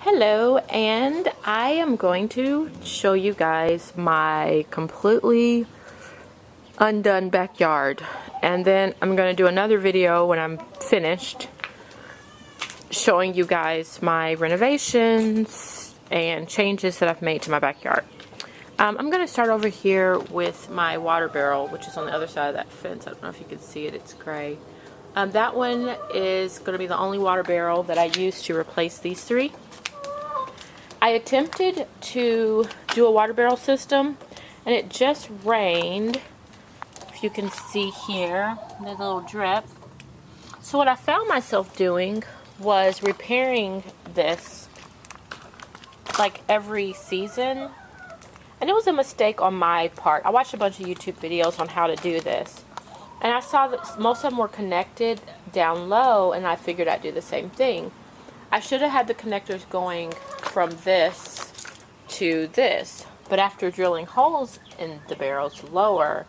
Hello, and I am going to show you guys my completely undone backyard, and then I'm going to do another video when I'm finished showing you guys my renovations and changes that I've made to my backyard. I'm going to start over here with my water barrel, which is on the other side of that fence. I don't know if you can see it, it's gray. That one is going to be the only water barrel that I use to replace these three. I attempted to do a water barrel system, and it just rained. If you can see here, there's a little drip. So what I found myself doing was repairing this like every season. And it was a mistake on my part. I watched a bunch of YouTube videos on how to do this. And I saw that most of them were connected down low, and I figured I'd do the same thing. I should have had the connectors going from this to this, but after drilling holes in the barrels lower,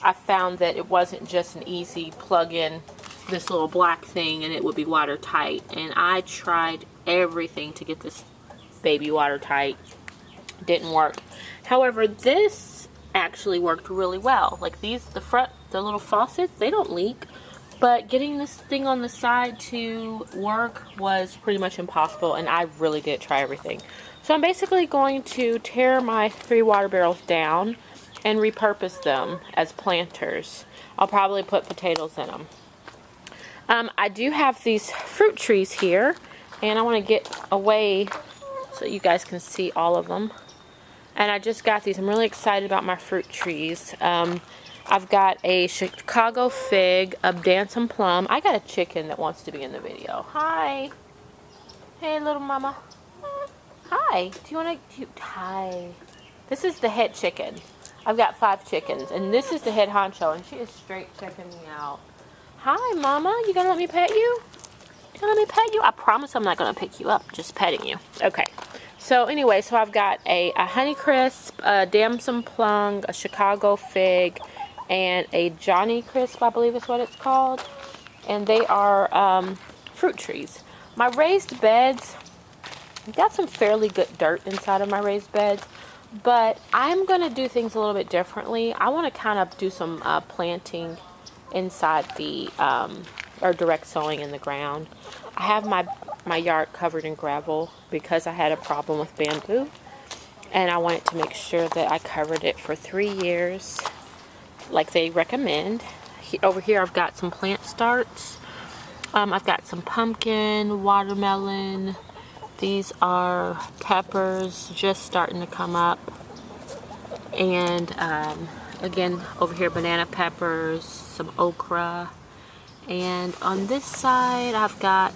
I found that it wasn't just an easy plug in this little black thing and it would be watertight. And I tried everything to get this baby watertight. Didn't work. However, this actually worked really well. Like these, the little faucets, they don't leak. But getting this thing on the side to work was pretty much impossible, and I really did try everything. So I'm basically going to tear my 3 water barrels down and repurpose them as planters. I'll probably put potatoes in them. I do have these fruit trees here, and I want to get away so you guys can see all of them. And I just got these. I'm really excited about my fruit trees. I've got a Chicago fig, a Dancing plum. I got a chicken that wants to be in the video. Hi. Hey, little mama. Hi. Do you want to... Hi. This is the head chicken. I've got 5 chickens, and this is the head honcho, and she is straight checking me out. Hi, mama. You gonna let me pet you? You gonna let me pet you? I promise I'm not gonna pick you up. Just petting you. Okay. So anyway, so I've got a Honeycrisp, a Dancing plum, a Chicago fig, and a Johnny Crisp, I believe is what it's called. And they are fruit trees. My raised beds, I've got some fairly good dirt inside of my raised beds, but I'm going to do things a little bit differently. I want to kind of do some planting inside the, or direct sowing in the ground. I have my yard covered in gravel because I had a problem with bamboo, and I wanted to make sure that I covered it for 3 years like they recommend. Over here I've got some plant starts. I've got some pumpkin, watermelon. These are peppers just starting to come up. And again, over here, banana peppers, some okra. And on this side, I've got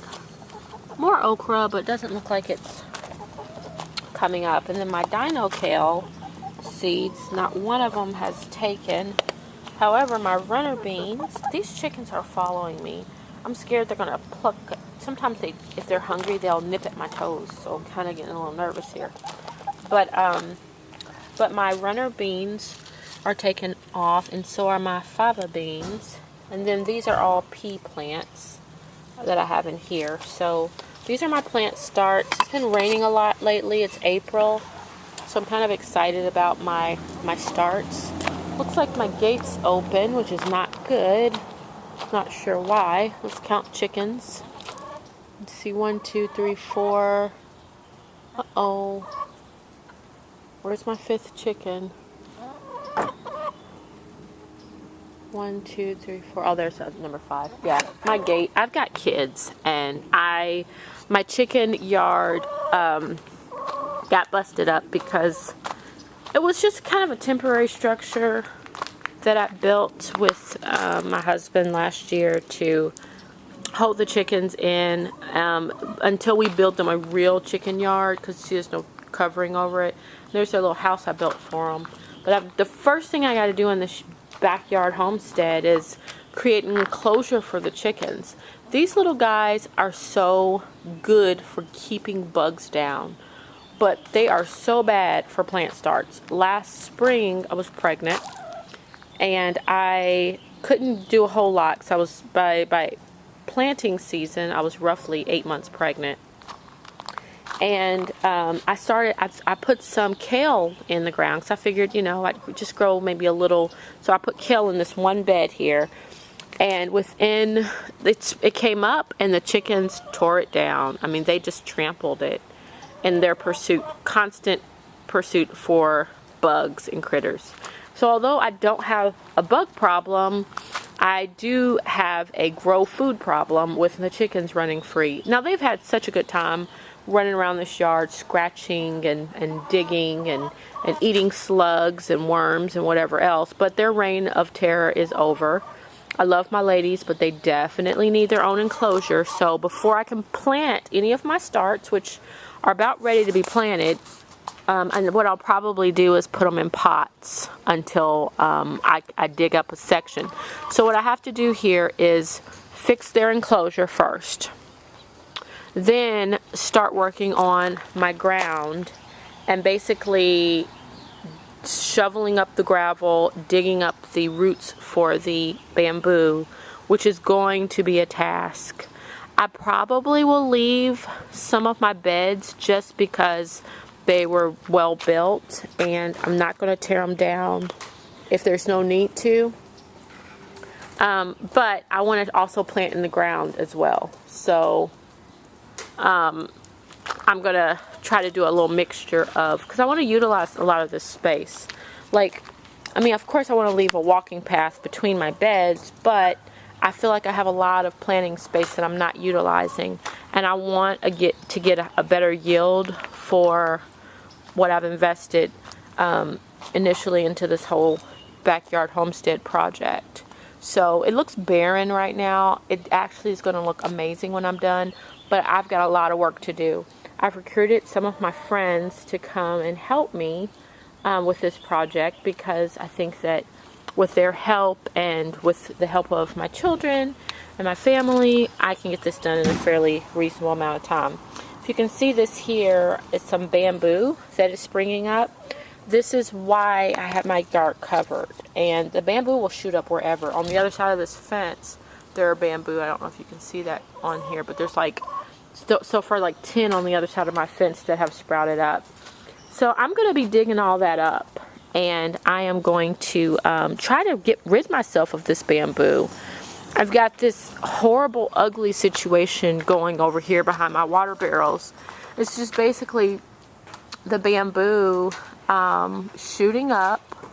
more okra, but it doesn't look like it's coming up. And then my dino kale seeds, not one of them has taken. However, my runner beans, these chickens are following me. I'm scared they're going to pluck. Sometimes if they're hungry, they'll nip at my toes. So I'm kind of getting a little nervous here. But my runner beans are taken off, and so are my fava beans. And then these are all pea plants that I have in here. So these are my plant starts. It's been raining a lot lately. It's April. So I'm kind of excited about my starts. Looks like my gate's open, which is not good. Not sure why. Let's count chickens. Let's see, 1, 2, 3, 4. Uh-oh. Where's my 5th chicken? 1, 2, 3, 4. Oh, there's number 5. Yeah, my gate. I've got kids, and my chicken yard got busted up because it was just kind of a temporary structure that I built with my husband last year to hold the chickens in until we built them a real chicken yard, because there's no covering over it. There's a little house I built for them. But the first thing I got to do in this backyard homestead is create an enclosure for the chickens. These little guys are so good for keeping bugs down, but they are so bad for plant starts. Last spring I was pregnant, and I couldn't do a whole lot because I was by planting season I was roughly 8 months pregnant, And I put some kale in the ground because I figured, you know, I'd just grow maybe a little. So I put kale in this one bed here. And it came up and the chickens tore it down. I mean, they just trampled it in their constant pursuit for bugs and critters. So although I don't have a bug problem, I do have a grow food problem with the chickens running free. Now, they've had such a good time running around this yard, scratching and digging and eating slugs and worms and whatever else, but their reign of terror is over. I love my ladies, but they definitely need their own enclosure. So before I can plant any of my starts, which are about ready to be planted, and what I'll probably do is put them in pots until I dig up a section. So what I have to do here is fix their enclosure first. Then start working on my ground and basically shoveling up the gravel, digging up the roots for the bamboo, which is going to be a task. I probably will leave some of my beds just because they were well built, and I'm not going to tear them down if there's no need to. But I want to also plant in the ground as well. So I'm going to try to do a little mixture of, because I want to utilize a lot of this space. Like, I mean, of course I want to leave a walking path between my beds, but I feel like I have a lot of planting space that I'm not utilizing, and I want to get a better yield for what I've invested initially into this whole backyard homestead project. So it looks barren right now. It actually is going to look amazing when I'm done, but I've got a lot of work to do. I've recruited some of my friends to come and help me with this project, because I think that with their help and with the help of my children and my family, I can get this done in a fairly reasonable amount of time. If you can see this here, it's some bamboo that is springing up. This is why I have my yard covered, and the bamboo will shoot up wherever. On the other side of this fence, there are bamboo. I don't know if you can see that on here, but there's like so far like 10 on the other side of my fence that have sprouted up. So I'm going to be digging all that up, and I am going to try to get rid myself of this bamboo. I've got this horrible, ugly situation going over here behind my water barrels. It's just basically the bamboo shooting up,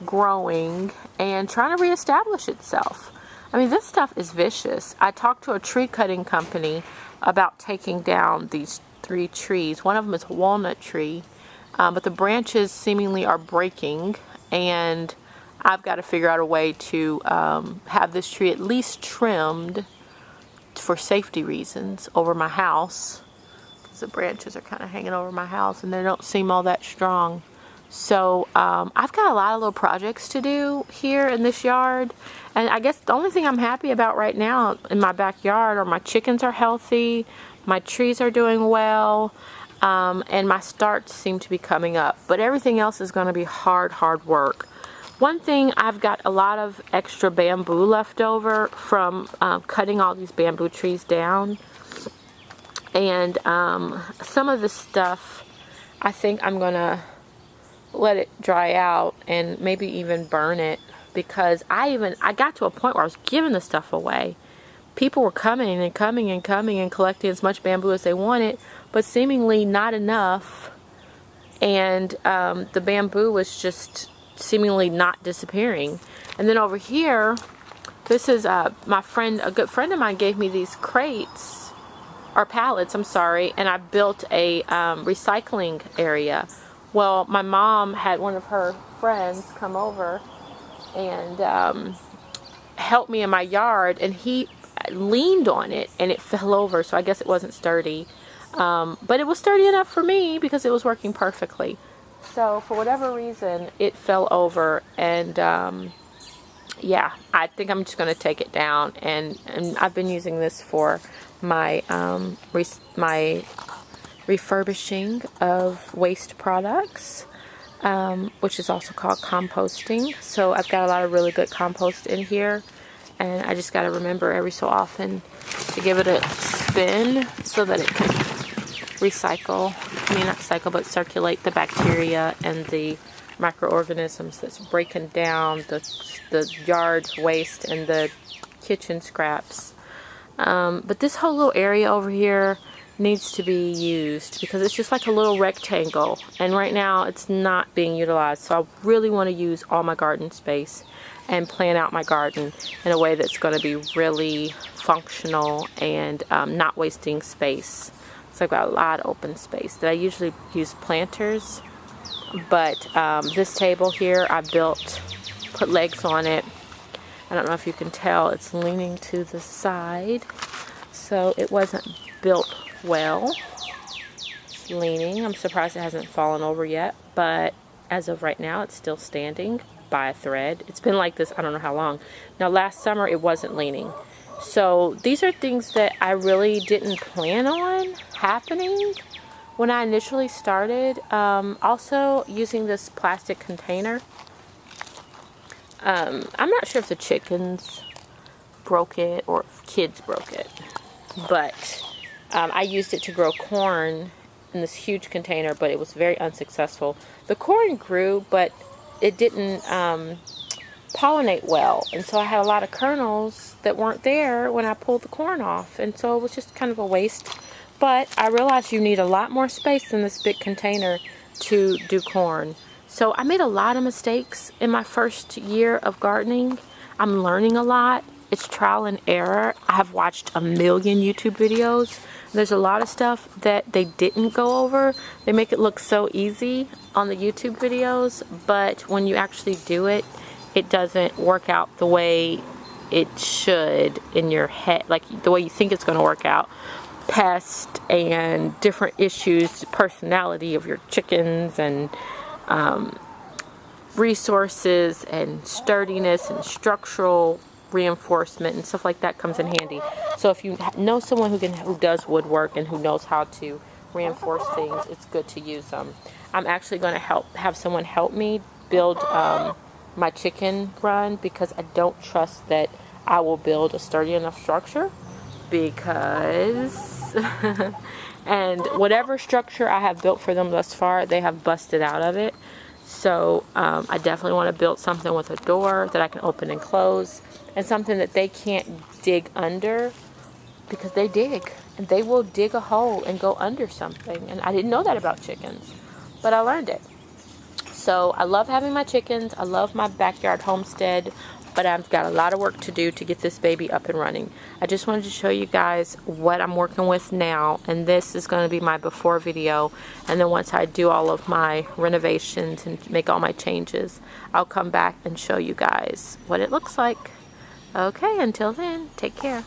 growing, and trying to reestablish itself. I mean, this stuff is vicious. I talked to a tree cutting company about taking down these 3 trees. One of them is a walnut tree, but the branches seemingly are breaking, and I've got to figure out a way to have this tree at least trimmed for safety reasons over my house, because the branches are kind of hanging over my house and they don't seem all that strong. So I've got a lot of little projects to do here in this yard, and I guess the only thing I'm happy about right now in my backyard are my chickens are healthy, my trees are doing well, and my starts seem to be coming up. But everything else is going to be hard work. One thing, I've got a lot of extra bamboo left over from cutting all these bamboo trees down, and some of this stuff I think I'm going to let it dry out and maybe even burn it, because I got to a point where I was giving the stuff away. People were coming and collecting as much bamboo as they wanted, but seemingly not enough, and the bamboo was just seemingly not disappearing. And then over here, this is a good friend of mine gave me these crates, or pallets, I'm sorry, and I built a recycling area. Well, my mom had one of her friends come over and help me in my yard, and he leaned on it and it fell over, so I guess it wasn't sturdy, but it was sturdy enough for me because it was working perfectly. So for whatever reason it fell over, and yeah, I think I'm just going to take it down, and I've been using this for my my refurbishing of waste products, which is also called composting. So I've got a lot of really good compost in here, and I just got to remember every so often to give it a spin so that it can recycle, not cycle, but circulate the bacteria and the microorganisms that's breaking down the yard waste and the kitchen scraps. But this whole little area over here needs to be used because it's just like a little rectangle, and right now it's not being utilized. So I really want to use all my garden space and plan out my garden in a way that's going to be really functional and not wasting space. So I've got a lot of open space that I usually use planters, but this table here I put legs on it. I don't know if you can tell, it's leaning to the side, so it wasn't built well. It's leaning. I'm surprised it hasn't fallen over yet, but as of right now it's still standing by a thread. It's been like this I don't know how long. Now last summer it wasn't leaning. So these are things that I really didn't plan on happening when I initially started. Also using this plastic container. I'm not sure if the chickens broke it or if kids broke it, but I used it to grow corn in this huge container, but it was very unsuccessful. The corn grew, but it didn't pollinate well, and so I had a lot of kernels that weren't there when I pulled the corn off, and so it was just kind of a waste. But I realized you need a lot more space in this big container to do corn. So I made a lot of mistakes in my first year of gardening. I'm learning a lot. It's trial and error. I have watched a million YouTube videos. There's a lot of stuff that they didn't go over. They make it look so easy on the YouTube videos, but when you actually do it, it doesn't work out the way it should in your head, like the way you think it's going to work out. Pest and different issues, personality of your chickens, and resources and sturdiness and structural reinforcement and stuff like that comes in handy. So if you know someone who does woodwork and who knows how to reinforce things, it's good to use them. I'm actually going to have someone help me build my chicken run, because I don't trust that I will build a sturdy enough structure, because and whatever structure I have built for them thus far, they have busted out of it. So I definitely want to build something with a door that I can open and close, and something that they can't dig under, because they dig, and they will dig a hole and go under something. And I didn't know that about chickens, but I learned it. So I love having my chickens. I love my backyard homestead, but I've got a lot of work to do to get this baby up and running. I just wanted to show you guys what I'm working with now, and this is going to be my before video. And then once I do all of my renovations and make all my changes, I'll come back and show you guys what it looks like. Okay, until then, take care.